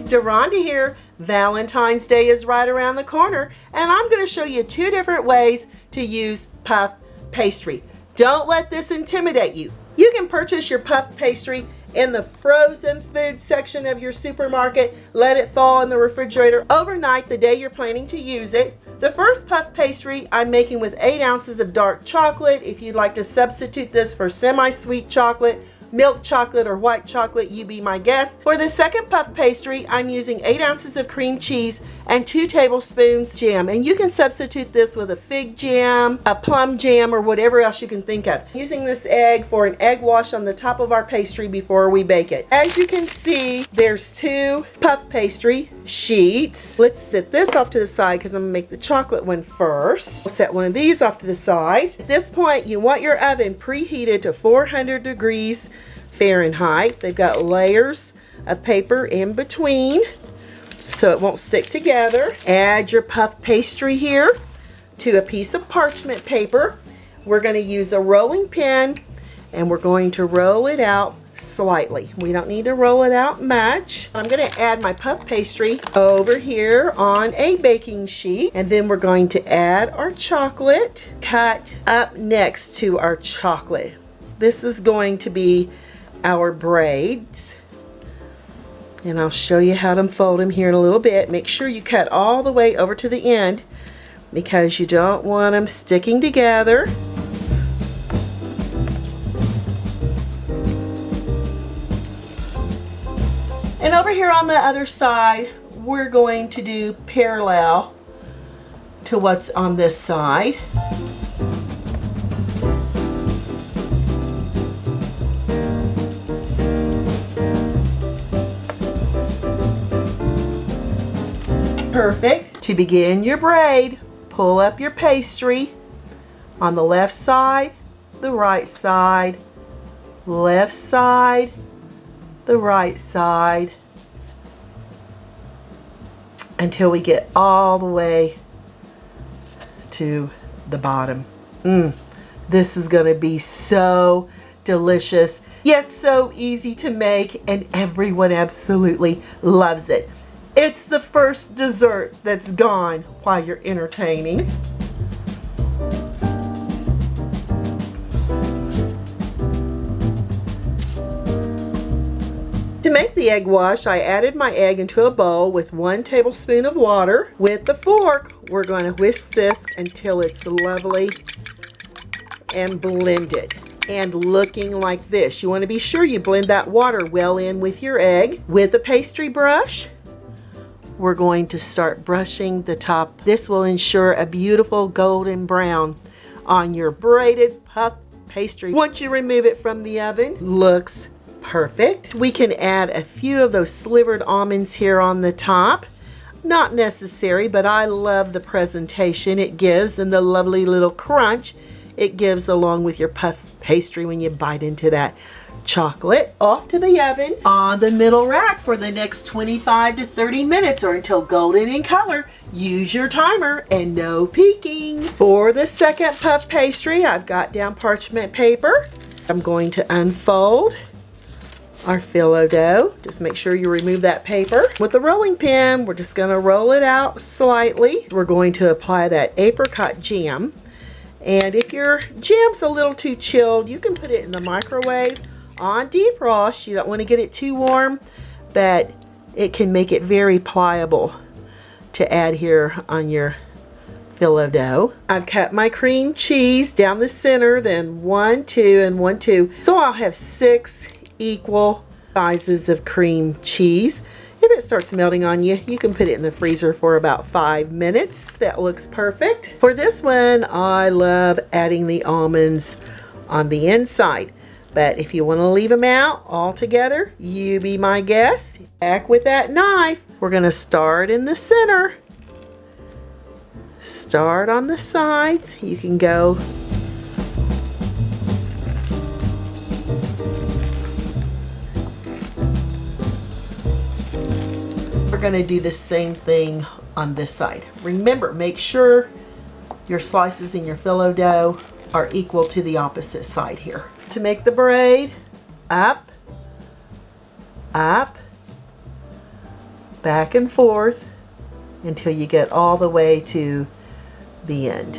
Deronda here. Valentine's Day is right around the corner, and I'm going to show you 2 different ways to use puff pastry. Don't let this intimidate you. You can purchase your puff pastry in the frozen food section of your supermarket. Let it thaw in the refrigerator overnight the day you're planning to use it. The first puff pastry I'm making with 8 ounces of dark chocolate. If you'd like to substitute this for semi-sweet chocolate, milk chocolate, or white chocolate, you be my guest. For the second puff pastry, I'm using 8 ounces of cream cheese and 2 tablespoons jam, and you can substitute this with a fig jam, a plum jam, or whatever else you can think of. Using this egg for an egg wash on the top of our pastry before we bake it. As you can see, there's 2 puff pastry sheets. Let's set this off to the side because I'm gonna make the chocolate one first. I'll set one of these off to the side. At this point, you want your oven preheated to 400 degrees Fahrenheit. They've got layers of paper in between so it won't stick together. Add your puff pastry here to a piece of parchment paper. We're going to use a rolling pin and we're going to roll it out slightly. We don't need to roll it out much. I'm going to add my puff pastry over here on a baking sheet, and then we're going to add our chocolate cut up next to our chocolate. This is going to be our braids, and I'll show you how to unfold them here in a little bit. Make sure you cut all the way over to the end because you don't want them sticking together. And over here on the other side, we're going to do parallel to what's on this side. Perfect. To begin your braid, pull up your pastry on the left side, the right side, left side, the right side, until we get all the way to the bottom. This is going to be so delicious. Yes, so easy to make, and everyone absolutely loves it. It's the first dessert that's gone while you're entertaining. To make the egg wash, I added my egg into a bowl with 1 tablespoon of water. With the fork, we're going to whisk this until it's lovely and blended and looking like this. You want to be sure you blend that water well in with your egg. With a pastry brush, we're going to start brushing the top. This will ensure a beautiful golden brown on your braided puff pastry. Once you remove it from the oven, looks perfect. We can add a few of those slivered almonds here on the top. Not necessary, but I love the presentation it gives and the lovely little crunch it gives along with your puff pastry when you bite into that chocolate. Off to the oven on the middle rack for the next 25 to 30 minutes or until golden in color. Use your timer and no peeking. For the second puff pastry, I've got down parchment paper. I'm going to unfold our phyllo dough. Just make sure you remove that paper. With the rolling pin, we're just going to roll it out slightly. We're going to apply that apricot jam. And if your jam's a little too chilled, you can put it in the microwave on defrost. You don't want to get it too warm, but it can make it very pliable to add here on your phyllo dough. I've cut my cream cheese down the center, then 1, 2, and 1, 2. So I'll have 6 equal sizes of cream cheese. If it starts melting on you, you can put it in the freezer for about 5 minutes. That looks perfect. For this one, I love adding the almonds on the inside. But if you want to leave them out altogether, you be my guest. Back with that knife. We're going to start in the center. Start on the sides. You can go we're going to do the same thing on this side. Remember, make sure your slices in your phyllo dough are equal to the opposite side here. To make the braid, up, up, back and forth until you get all the way to the end.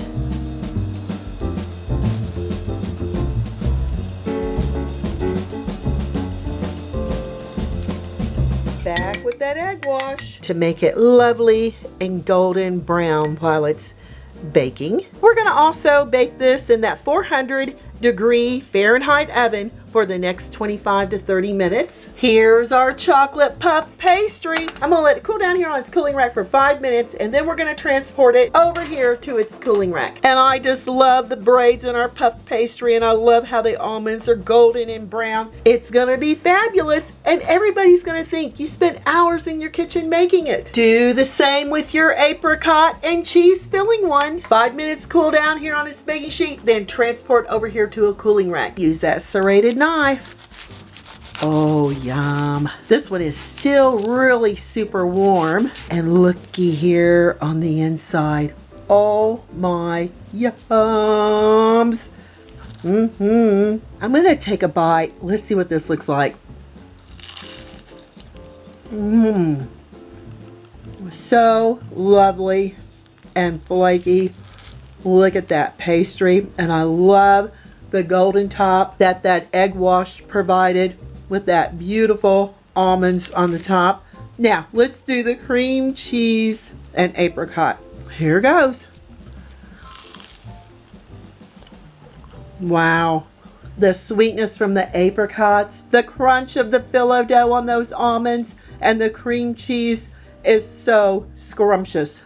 Back with that egg wash to make it lovely and golden brown while it's baking. We're going to also bake this in that 400-degree Fahrenheit oven for the next 25 to 30 minutes. Here's our chocolate puff pastry. I'm gonna let it cool down here on its cooling rack for 5 minutes, and then we're gonna transport it over here to its cooling rack. And I just love the braids in our puff pastry, and I love how the almonds are golden and brown. It's gonna be fabulous, and everybody's gonna think you spent hours in your kitchen making it. Do the same with your apricot and cheese filling one. 5 minutes cool down here on its baking sheet, then transport over here to a cooling rack. Use that serrated knife. Oh, yum. This one is still really super warm. And looky here on the inside. Oh my yums. I'm gonna take a bite. Let's see what this looks like. So lovely and flaky. Look at that pastry, and I love the golden top that egg wash provided with that beautiful almonds on the top. Now let's do the cream cheese and apricot. Here goes. Wow, the sweetness from the apricots, the crunch of the phyllo dough on those almonds, and the cream cheese is so scrumptious.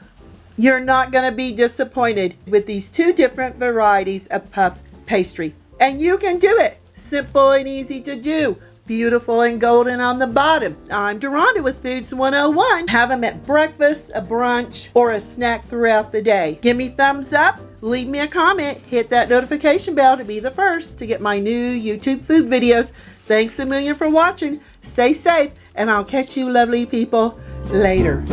You're not going to be disappointed with these two different varieties of puff pastry, and you can do it. Simple and easy to do. Beautiful and golden on the bottom. I'm Deronda with Foods 101. Have them at breakfast, a brunch, or a snack throughout the day. Give me thumbs up, leave me a comment, hit that notification bell to be the first to get my new YouTube food videos. Thanks a million for watching. Stay safe, and I'll catch you lovely people later.